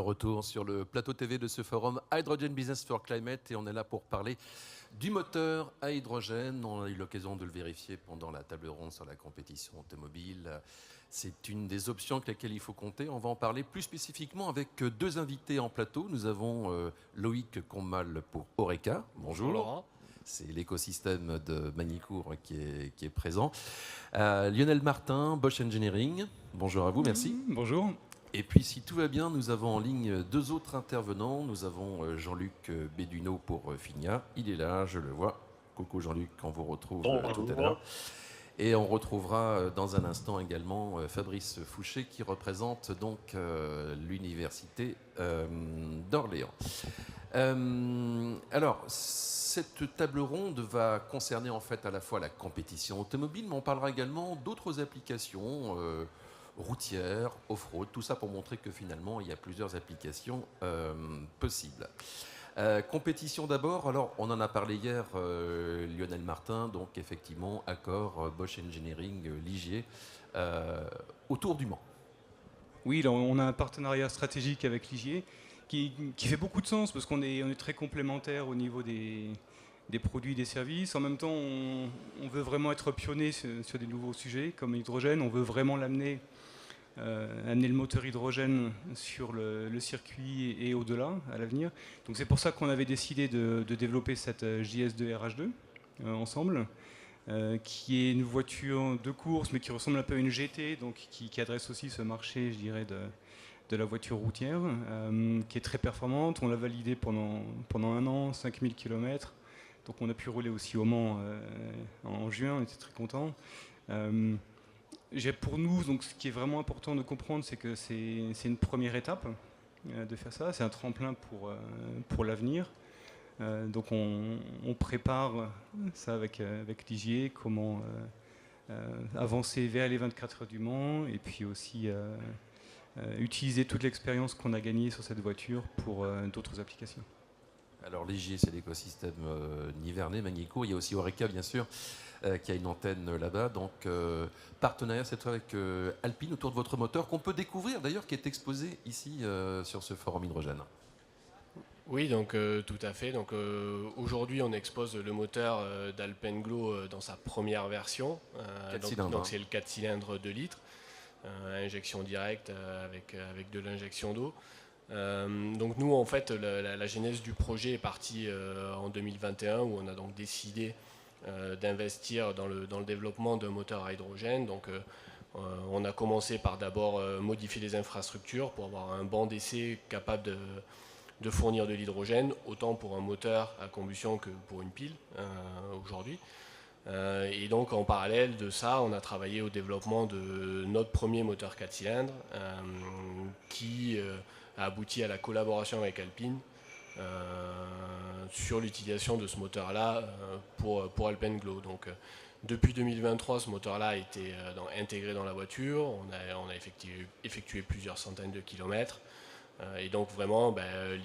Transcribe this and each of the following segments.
retour sur le plateau TV de ce forum Hydrogen Business for Climate et on est là pour parler du moteur à hydrogène. On a eu l'occasion de le vérifier pendant la table ronde sur la compétition automobile. C'est une des options avec lesquelles il faut compter. On va en parler plus spécifiquement avec deux invités en plateau. Nous avons Loïc Commal pour Oreca. Bonjour. Laurent. C'est l'écosystème de Magny-Cours qui est présent. Lionel Martin, Bosch Engineering. Bonjour à vous, merci. Bonjour. Et puis, si tout va bien, nous avons en ligne deux autres intervenants. Nous avons Jean-Luc Béduneau pour Finia. Il est là, je le vois. Coucou Jean-Luc, on vous retrouve tout à l'heure. Et on retrouvera dans un instant également Fabrice Fouché qui représente donc l'université d'Orléans. Alors, cette table ronde va concerner en fait à la fois la compétition automobile, mais on parlera également d'autres applications routières, off-road, tout ça pour montrer que finalement il y a plusieurs applications possibles. Compétition d'abord, alors on en a parlé hier, Lionel Martin, donc effectivement accord Bosch Engineering, Ligier, autour du Mans. Oui, là, on a un partenariat stratégique avec Ligier qui fait beaucoup de sens parce qu'on est très complémentaires au niveau des produits, des services. En même temps, on veut vraiment être pionnier sur des nouveaux sujets comme l'hydrogène. On veut vraiment amener le moteur hydrogène sur le circuit et au-delà, à l'avenir. Donc c'est pour ça qu'on avait décidé de développer cette JS2 RH2 ensemble, qui est une voiture de course, mais qui ressemble un peu à une GT, donc qui adresse aussi ce marché, je dirais, de la voiture routière, qui est très performante. On l'a validée pendant un an, 5000 km. Donc on a pu rouler aussi au Mans en juin, on était très contents. Pour nous, donc, ce qui est vraiment important de comprendre, c'est que c'est une première étape de faire ça. C'est un tremplin pour l'avenir. Donc on prépare ça avec Ligier, comment avancer vers les 24 heures du Mans et puis aussi utiliser toute l'expérience qu'on a gagnée sur cette voiture pour d'autres applications. Alors Ligier, c'est l'écosystème nivernais, Magny-Cours. Il y a aussi Oreca, bien sûr, qui a une antenne là-bas. Donc partenariat cette fois avec Alpine autour de votre moteur, qu'on peut découvrir d'ailleurs, qui est exposé ici sur ce forum hydrogène. Oui, donc tout à fait. Donc aujourd'hui, on expose le moteur d'Alpenglow dans sa première version. Donc c'est le 4 cylindres 2 litres, injection directe avec de l'injection d'eau. Donc nous, en fait, la genèse du projet est partie en 2021 où on a donc décidé d'investir dans le développement d'un moteur à hydrogène. Donc on a commencé par d'abord modifier les infrastructures pour avoir un banc d'essai capable de fournir de l'hydrogène, autant pour un moteur à combustion que pour une pile aujourd'hui. Et donc en parallèle de ça, on a travaillé au développement de notre premier moteur 4 cylindres qui a abouti à la collaboration avec Alpine sur l'utilisation de ce moteur-là pour Alpenglow. Donc depuis 2023, ce moteur-là a été intégré dans la voiture. On a effectué plusieurs centaines de kilomètres. Et donc vraiment,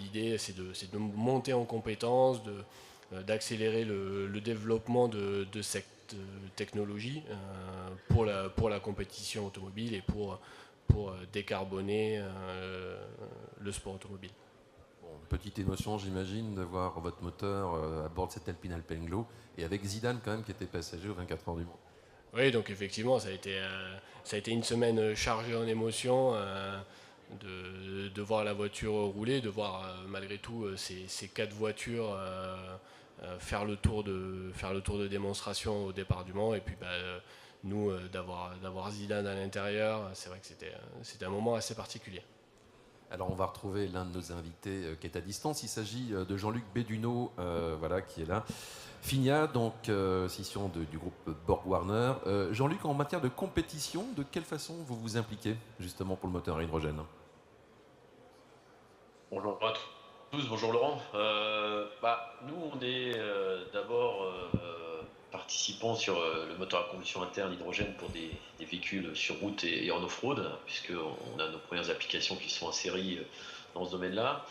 l'idée c'est de monter en compétences, d'accélérer le développement de cette technologie pour la compétition automobile et pour décarboner le sport automobile. Bon, petite émotion, j'imagine, de voir votre moteur à bord de cette Alpine Alpenglow et avec Zidane quand même qui était passager aux 24 heures du Mans. Oui, donc effectivement, ça a été une semaine chargée en émotions. De voir la voiture rouler, de voir malgré tout ces 4 voitures faire le tour de démonstration au départ du Mans et puis nous d'avoir Zidane à l'intérieur, c'est vrai que c'était un moment assez particulier. Alors on va retrouver l'un de nos invités qui est à distance. Il s'agit de Jean-Luc Béduneau, voilà, qui est là. Finia, donc scission du groupe Borg-Warner. Jean-Luc, en matière de compétition, de quelle façon vous vous impliquez justement pour le moteur à hydrogène? Bonjour à tous, bonjour Laurent. Nous, on est d'abord participants sur le moteur à combustion interne hydrogène pour des véhicules sur route et en off-road, puisqu'on a nos premières applications qui sont en série dans ce domaine-là.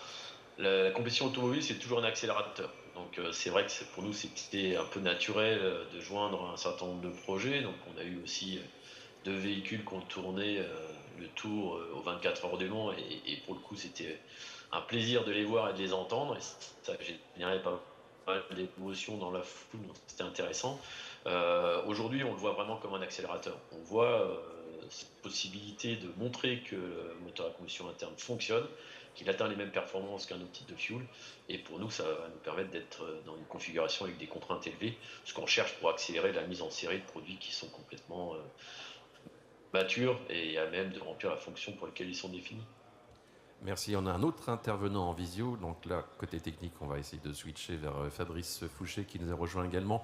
La compétition automobile, c'est toujours un accélérateur. Donc c'est vrai que pour nous, c'était un peu naturel de joindre un certain nombre de projets. Donc on a eu aussi 2 véhicules qui ont tourné le tour aux 24 heures du Mans, et pour le coup, c'était un plaisir de les voir et de les entendre. Et ça générait pas mal d'émotions dans la foule, donc c'était intéressant. Aujourd'hui, on le voit vraiment comme un accélérateur. On voit cette possibilité de montrer que le moteur à combustion interne fonctionne, qu'il atteint les mêmes performances qu'un autre type de fuel. Et pour nous, ça va nous permettre d'être dans une configuration avec des contraintes élevées, ce qu'on cherche pour accélérer la mise en série de produits qui sont complètement matures et à même de remplir la fonction pour laquelle ils sont définis. Merci. On a un autre intervenant en visio. Donc là, côté technique, on va essayer de switcher vers Fabrice Fouché qui nous a rejoint également,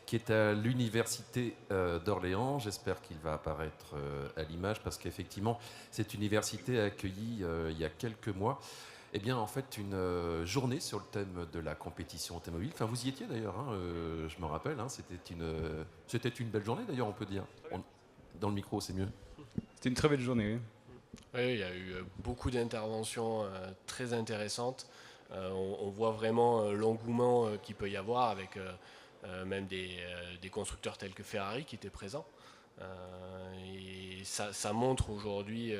qui est à l'université d'Orléans. J'espère qu'il va apparaître à l'image parce qu'effectivement, cette université a accueilli il y a quelques mois en fait, une journée sur le thème de la compétition automobile. Enfin, vous y étiez d'ailleurs, hein, je me rappelle. Hein, c'était une belle journée d'ailleurs, on peut dire. Dans le micro, c'est mieux. C'était une très belle journée, oui. Oui, il y a eu beaucoup d'interventions très intéressantes. On voit vraiment l'engouement qu'il peut y avoir avec même des constructeurs tels que Ferrari qui étaient présents. Et ça montre aujourd'hui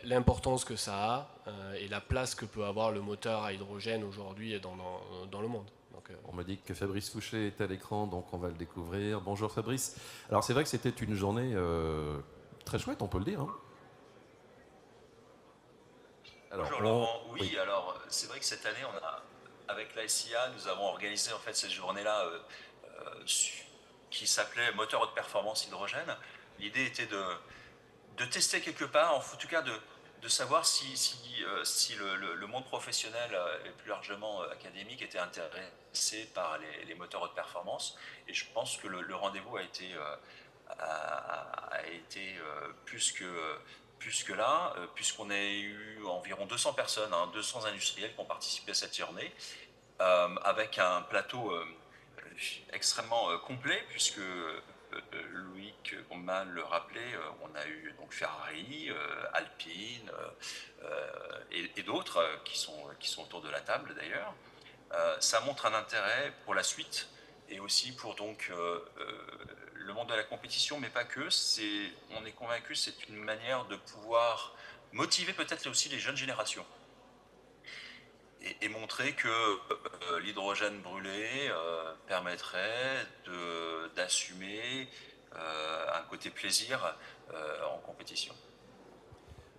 l'importance que ça a et la place que peut avoir le moteur à hydrogène aujourd'hui dans le monde. Donc, on me dit que Fabrice Fouché est à l'écran, donc on va le découvrir. Bonjour Fabrice. Alors c'est vrai que c'était une journée très chouette, on peut le dire. Hein. Alors, bonjour Laurent. Oui, alors c'est vrai que cette année, avec la SIA, nous avons organisé en fait cette journée-là qui s'appelait moteur haute performance hydrogène. L'idée était de tester quelque part, en tout cas de savoir si le monde professionnel et plus largement académique était intéressé par les moteurs haute performance. Et je pense que le rendez-vous a été plus que là, puisqu'on a eu environ 200 personnes, 200 industriels qui ont participé à cette journée, avec un plateau extrêmement complet, puisque Loïc Gombman le rappelait, on a eu donc Ferrari, Alpine et d'autres qui sont autour de la table d'ailleurs. Ça montre un intérêt pour la suite et aussi pour donc le monde de la compétition, mais pas que. On est convaincu que c'est une manière de pouvoir motiver peut-être aussi les jeunes générations et montrer que l'hydrogène brûlé permettrait d'assumer un côté plaisir en compétition.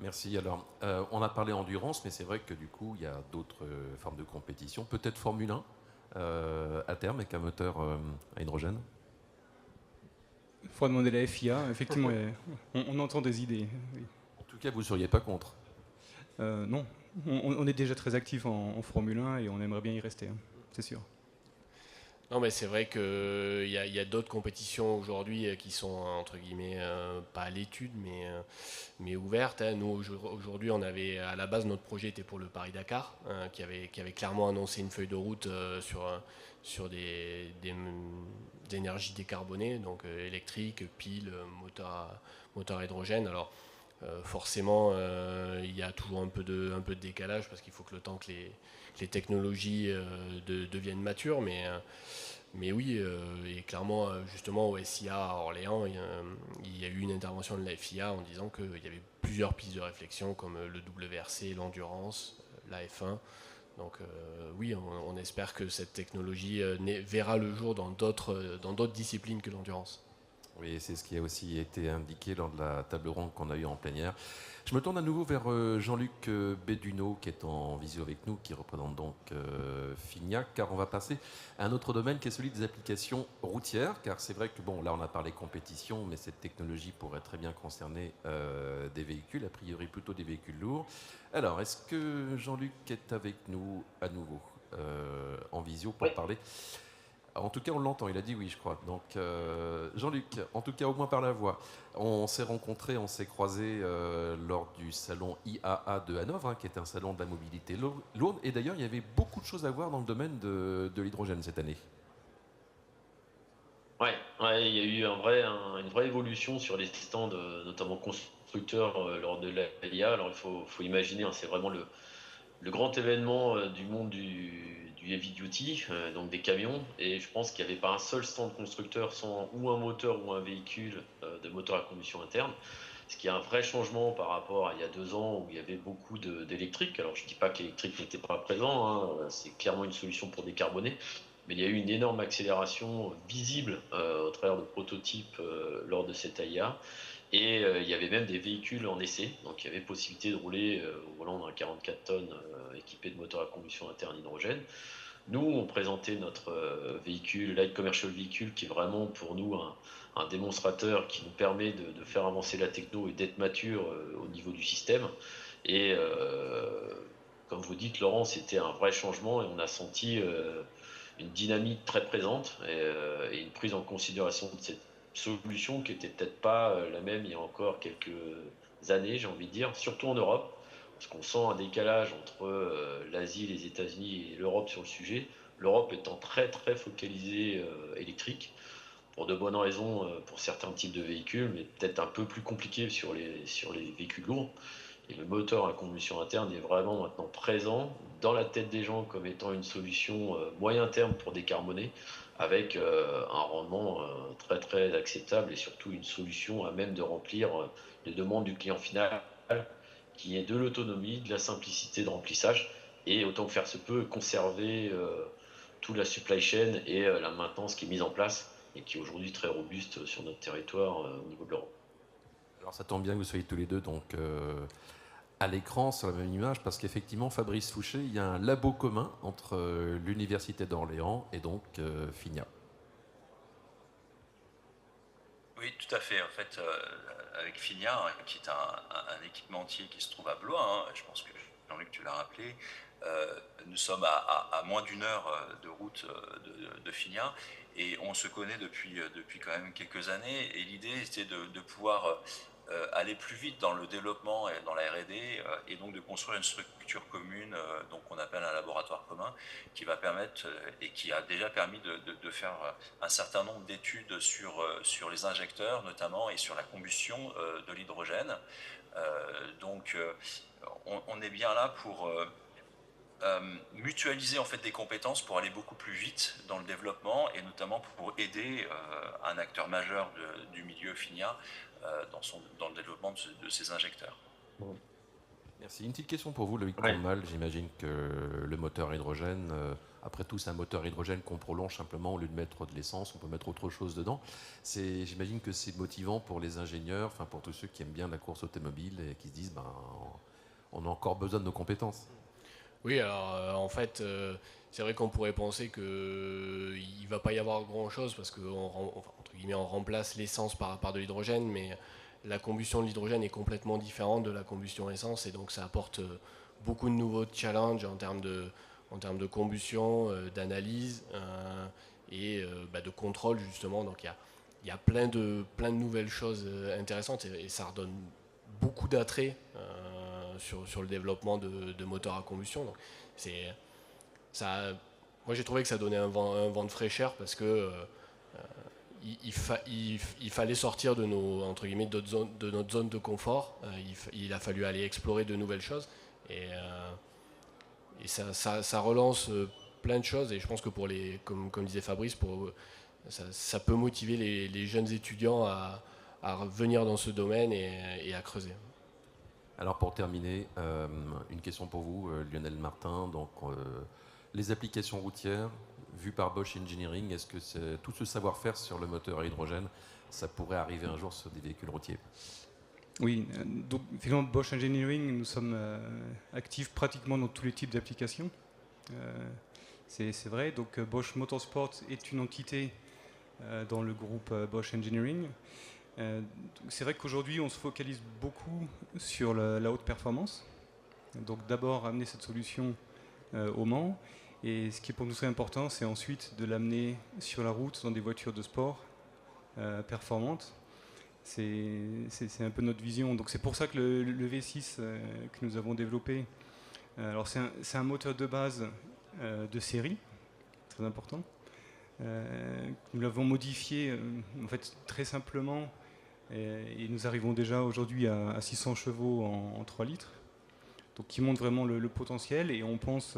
Merci. Alors, on a parlé endurance, mais c'est vrai que du coup, il y a d'autres formes de compétition. Peut-être Formule 1 à terme avec un moteur à hydrogène. Il faudra demander à la FIA. Effectivement, on entend des idées. Oui. En tout cas, vous ne seriez pas contre? Non. On est déjà très actif en Formule 1 et on aimerait bien y rester, hein, c'est sûr. Non, mais c'est vrai qu'il y a d'autres compétitions aujourd'hui qui sont, entre guillemets, pas à l'étude, mais ouvertes. Hein. Nous, aujourd'hui, à la base, notre projet était pour le Paris-Dakar, qui avait clairement annoncé une feuille de route sur des énergies décarbonées, donc électriques, piles, moteur à hydrogène. Alors, forcément, il y a toujours un peu de décalage parce qu'il faut que le temps que les technologies deviennent matures, mais oui, et clairement, justement, au SIA à Orléans, il y a eu une intervention de la FIA en disant qu'il y avait plusieurs pistes de réflexion comme le WRC, l'endurance, la F1. Donc oui, on espère que cette technologie verra le jour dans d'autres disciplines que l'endurance. Oui, c'est ce qui a aussi été indiqué lors de la table ronde qu'on a eue en plénière. Je me tourne à nouveau vers Jean-Luc Béduneau, qui est en visio avec nous, qui représente donc Fignac, car on va passer à un autre domaine qui est celui des applications routières, car c'est vrai que, bon, là on a parlé compétition, mais cette technologie pourrait très bien concerner des véhicules, a priori plutôt des véhicules lourds. Alors, est-ce que Jean-Luc est avec nous à nouveau en visio pour parler ? En tout cas, on l'entend, il a dit oui, je crois. Donc, Jean-Luc, en tout cas, au moins par la voix, on s'est rencontrés, on s'est croisés lors du salon IAA de Hanovre, qui est un salon de la mobilité lourde. Et d'ailleurs, il y avait beaucoup de choses à voir dans le domaine de l'hydrogène cette année. Ouais, il y a eu une vraie évolution sur les stands, notamment constructeurs, lors de l'IA. Alors, il faut imaginer, c'est vraiment le grand événement du monde du heavy duty, donc des camions, et je pense qu'il n'y avait pas un seul stand constructeur sans ou un moteur ou un véhicule de moteur à combustion interne, ce qui est un vrai changement par rapport à il y a 2 ans où il y avait beaucoup d'électrique. Alors je ne dis pas que l'électrique n'était pas présent, hein, c'est clairement une solution pour décarboner, mais il y a eu une énorme accélération visible au travers de prototypes lors de cette AIA. Et il y avait même des véhicules en essai, donc il y avait possibilité de rouler au volant d'un 44 tonnes équipé de moteur à combustion interne hydrogène. Nous, on présentait notre véhicule, Light Commercial Vehicle, qui est vraiment pour nous un démonstrateur qui nous permet de faire avancer la techno et d'être mature au niveau du système. Et comme vous dites, Laurent, c'était un vrai changement et on a senti une dynamique très présente et une prise en considération de cette solution qui était peut-être pas la même il y a encore quelques années, j'ai envie de dire, surtout en Europe, parce qu'on sent un décalage entre l'Asie, les États-Unis et l'Europe sur le sujet. L'Europe étant très très focalisée électrique, pour de bonnes raisons pour certains types de véhicules, mais peut-être un peu plus compliqué sur les véhicules lourds. Et le moteur à combustion interne est vraiment maintenant présent dans la tête des gens comme étant une solution moyen terme pour décarboner, avec un rendement très très acceptable et surtout une solution à même de remplir les demandes du client final, qui est de l'autonomie, de la simplicité de remplissage et autant que faire se peut conserver toute la supply chain et la maintenance qui est mise en place et qui est aujourd'hui très robuste sur notre territoire au niveau de l'Europe. Alors ça tombe bien que vous soyez tous les deux donc à l'écran sur la même image parce qu'effectivement Fabrice Fouché, il y a un labo commun entre l'Université d'Orléans et donc FINIA. Oui, tout à fait. En fait, avec FINIA, qui est un équipementier qui se trouve à Blois, je pense que Jean-Luc, tu l'as rappelé, nous sommes à moins d'1 heure de route de FINIA et on se connaît depuis quand même quelques années. Et l'idée, c'était de pouvoir aller plus vite dans le développement et dans la R&D et donc de construire une structure commune, donc qu'on appelle un laboratoire commun, qui va permettre et qui a déjà permis de faire un certain nombre d'études sur les injecteurs notamment et sur la combustion de l'hydrogène. Donc on est bien là pour mutualiser en fait des compétences pour aller beaucoup plus vite dans le développement et notamment pour aider un acteur majeur du milieu FINIA dans le développement de ces injecteurs. Merci. Une petite question pour vous, Loïc Commal. J'imagine que le moteur hydrogène, après tout, c'est un moteur hydrogène qu'on prolonge simplement au lieu de mettre de l'essence, on peut mettre autre chose dedans. J'imagine que c'est motivant pour les ingénieurs, enfin pour tous ceux qui aiment bien la course automobile et qui se disent on a encore besoin de nos compétences. Oui, alors en fait, c'est vrai qu'on pourrait penser qu'il ne va pas y avoir grand-chose parce qu'on on remplace l'essence par de l'hydrogène, mais la combustion de l'hydrogène est complètement différente de la combustion essence et donc ça apporte beaucoup de nouveaux challenges en termes de combustion, d'analyse et de contrôle justement. Donc il y a plein de nouvelles choses intéressantes et ça redonne beaucoup d'attrait sur le développement de moteurs à combustion. Donc moi j'ai trouvé que ça donnait un vent de fraîcheur parce que il fallait sortir de entre guillemets, de notre zone de confort. Il a fallu aller explorer de nouvelles choses et ça relance plein de choses et je pense que comme disait Fabrice, ça peut motiver les jeunes étudiants à venir dans ce domaine et à creuser. Alors pour terminer, une question pour vous, Lionel Martin. Donc, les applications routières vues par Bosch Engineering, est-ce que tout ce savoir-faire sur le moteur à hydrogène, ça pourrait arriver un jour sur des véhicules routiers ? Oui, donc finalement Bosch Engineering, nous sommes actifs pratiquement dans tous les types d'applications. C'est vrai, donc Bosch Motorsport est une entité dans le groupe Bosch Engineering. C'est vrai qu'aujourd'hui on se focalise beaucoup sur la haute performance. Donc d'abord amener cette solution au Mans. Et ce qui pour nous très important, c'est ensuite de l'amener sur la route dans des voitures de sport performantes. C'est un peu notre vision. Donc c'est pour ça que le V6 que nous avons développé, alors c'est un moteur de base de série, très important. Nous l'avons modifié en fait très simplement et nous arrivons déjà aujourd'hui à 600 chevaux en 3 litres. Donc qui montre vraiment le potentiel et on pense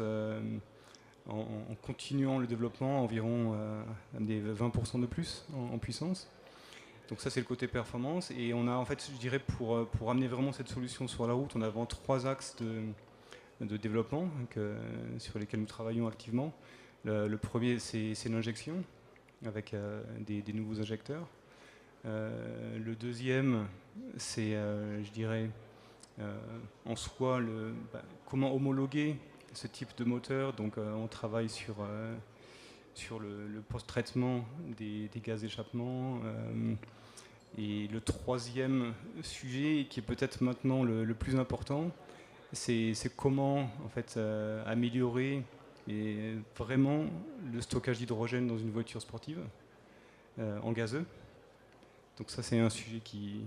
en continuant le développement, environ des 20% de plus en puissance. Donc ça, c'est le côté performance. Et on a, en fait, je dirais, pour amener vraiment cette solution sur la route, on a vraiment 3 axes de développement sur lesquels nous travaillons activement. Le premier, c'est l'injection, avec des nouveaux injecteurs. Le deuxième, c'est, je dirais, en soi, comment homologuer ce type de moteur. Donc on travaille sur le post-traitement des gaz d'échappement. Et le troisième sujet, qui est peut-être maintenant le plus important, c'est comment en fait, améliorer vraiment le stockage d'hydrogène dans une voiture sportive en gazeux. Donc ça, c'est un sujet qui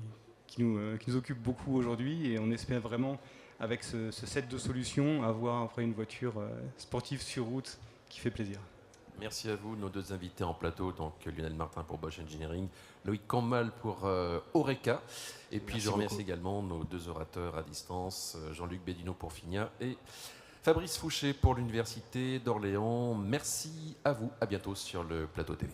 nous occupe beaucoup aujourd'hui, et on espère vraiment, avec ce set de solutions, avoir après une voiture sportive sur route qui fait plaisir. Merci à vous, nos 2 invités en plateau, donc Lionel Martin pour Bosch Engineering, Loïc Cammal pour Oreca, et puis je remercie également nos 2 orateurs à distance, Jean-Luc Bédino pour Finia et Fabrice Fouché pour l'Université d'Orléans. Merci à vous, à bientôt sur le plateau TV.